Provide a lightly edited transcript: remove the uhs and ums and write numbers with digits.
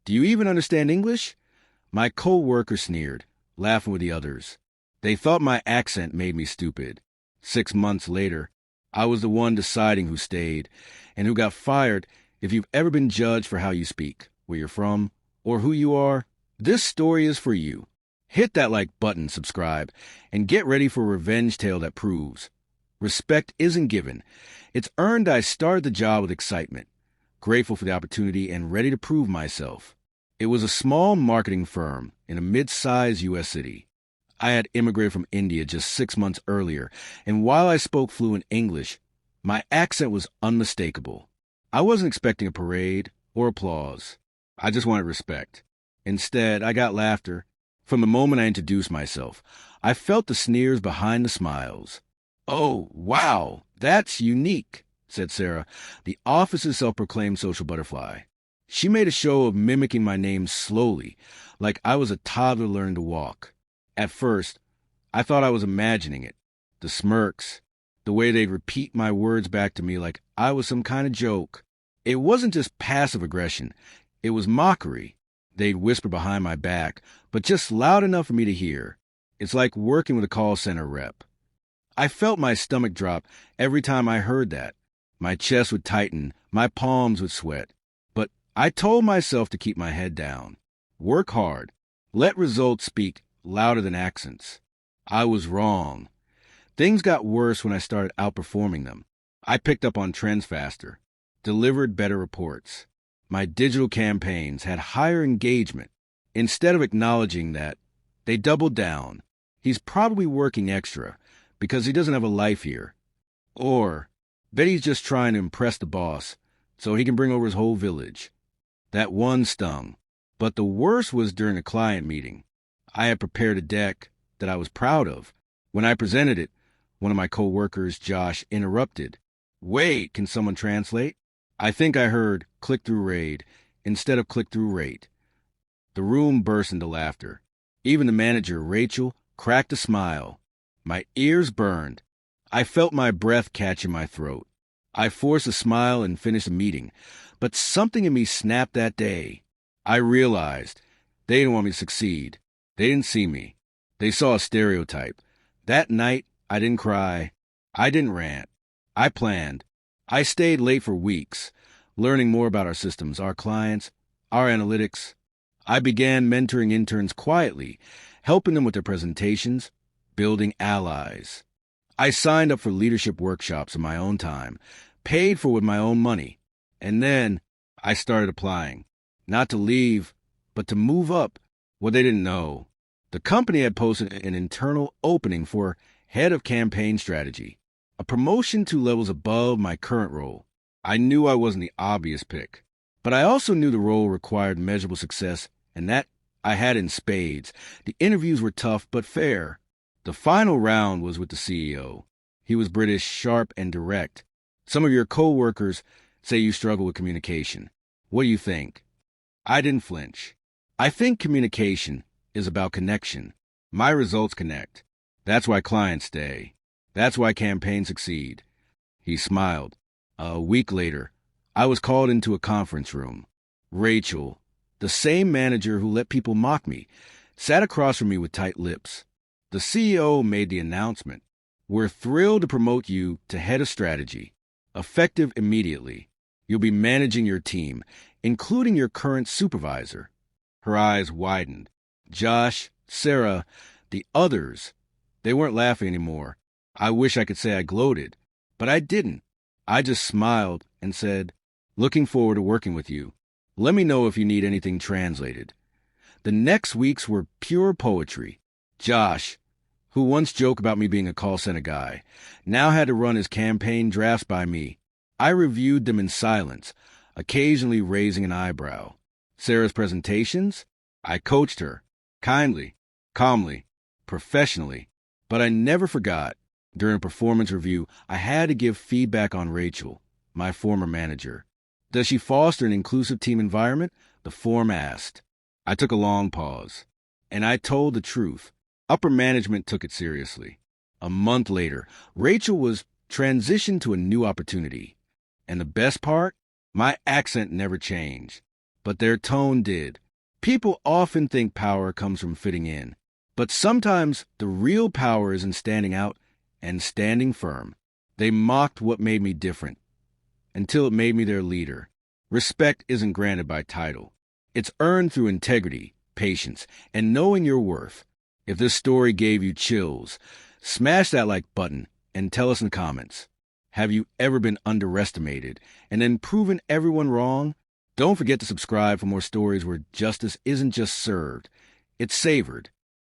Do you even understand English? My co-worker sneered, laughing with the others. They thought my accent made me stupid. 6 months later, I was the one deciding who stayed and who got fired. If you've ever been judged for how you speak, where you're from, or who you are, this story is for you. Hit that like button, subscribe, and get ready for a revenge tale that proves respect isn't given. It's earned. I started the job with excitement, grateful for the opportunity and ready to prove myself. It was a small marketing firm in a mid-sized U.S. city. I had immigrated from India just 6 months earlier, and while I spoke fluent English, my accent was unmistakable. I wasn't expecting a parade or applause. I just wanted respect. Instead, I got laughter. From the moment I introduced myself, I felt the sneers behind the smiles. "Oh, wow, that's unique," said Sarah, the office's self-proclaimed social butterfly. She made a show of mimicking my name slowly, like I was a toddler learning to walk. At first, I thought I was imagining it. The smirks, the way they'd repeat my words back to me like I was some kind of joke. It wasn't just passive aggression. It was mockery. They'd whisper behind my back, but just loud enough for me to hear. It's like working with a call center rep. I felt my stomach drop every time I heard that. My chest would tighten, my palms would sweat. But I told myself to keep my head down. Work hard. Let results speak louder than accents. I was wrong. Things got worse when I started outperforming them. I picked up on trends faster, delivered better reports. My digital campaigns had higher engagement. Instead of acknowledging that, they doubled down. He's probably working extra because he doesn't have a life here. Or, bet he's just trying to impress the boss so he can bring over his whole village. That one stung. But the worst was during a client meeting. I had prepared a deck that I was proud of. When I presented it, one of my co-workers, Josh, interrupted. "Wait, can someone translate?" I think I heard click-through raid instead of click-through rate. The room burst into laughter. Even the manager, Rachel, cracked a smile. My ears burned. I felt my breath catch in my throat. I forced a smile and finished the meeting, but something in me snapped that day. I realized they didn't want me to succeed. They didn't see me. They saw a stereotype. That night, I didn't cry. I didn't rant. I planned. I stayed late for weeks, learning more about our systems, our clients, our analytics. I began mentoring interns quietly, helping them with their presentations, building allies. I signed up for leadership workshops in my own time, paid for with my own money. And then I started applying, not to leave, but to move up. What they didn't know, the company had posted an internal opening for head of campaign strategy, a promotion 2 levels above my current role. I knew I wasn't the obvious pick, but I also knew the role required measurable success, and that I had in spades. The interviews were tough but fair. The final round was with the CEO. He was British, sharp, and direct. Some of your co-workers say you struggle with communication. What do you think? I didn't flinch. I think communication is about connection. My results connect. That's why clients stay. That's why campaigns succeed. He smiled. A week later, I was called into a conference room. Rachel, the same manager who let people mock me, sat across from me with tight lips. The CEO made the announcement. "We're thrilled to promote you to head of strategy, effective immediately. You'll be managing your team, including your current supervisor." Her eyes widened. Josh, Sarah, the others, they weren't laughing anymore. I wish I could say I gloated, but I didn't. I just smiled and said, "Looking forward to working with you. Let me know if you need anything translated." The next weeks were pure poetry. Josh, who once joked about me being a call center guy, now had to run his campaign drafts by me. I reviewed them in silence, occasionally raising an eyebrow. Sarah's presentations? I coached her, kindly, calmly, professionally. But I never forgot. During a performance review, I had to give feedback on Rachel, my former manager. Does she foster an inclusive team environment? The form asked. I took a long pause, and I told the truth. Upper management took it seriously. A month later, Rachel was transitioned to a new opportunity. And the best part? My accent never changed. but their tone did. People often think power comes from fitting in, but sometimes the real power is in standing out and standing firm. They mocked what made me different, until it made me their leader. Respect isn't granted by title. It's earned through integrity, patience, and knowing your worth. If this story gave you chills, smash that like button and tell us in the comments. Have you ever been underestimated and then proven everyone wrong? Don't forget to subscribe for more stories where justice isn't just served, it's savored.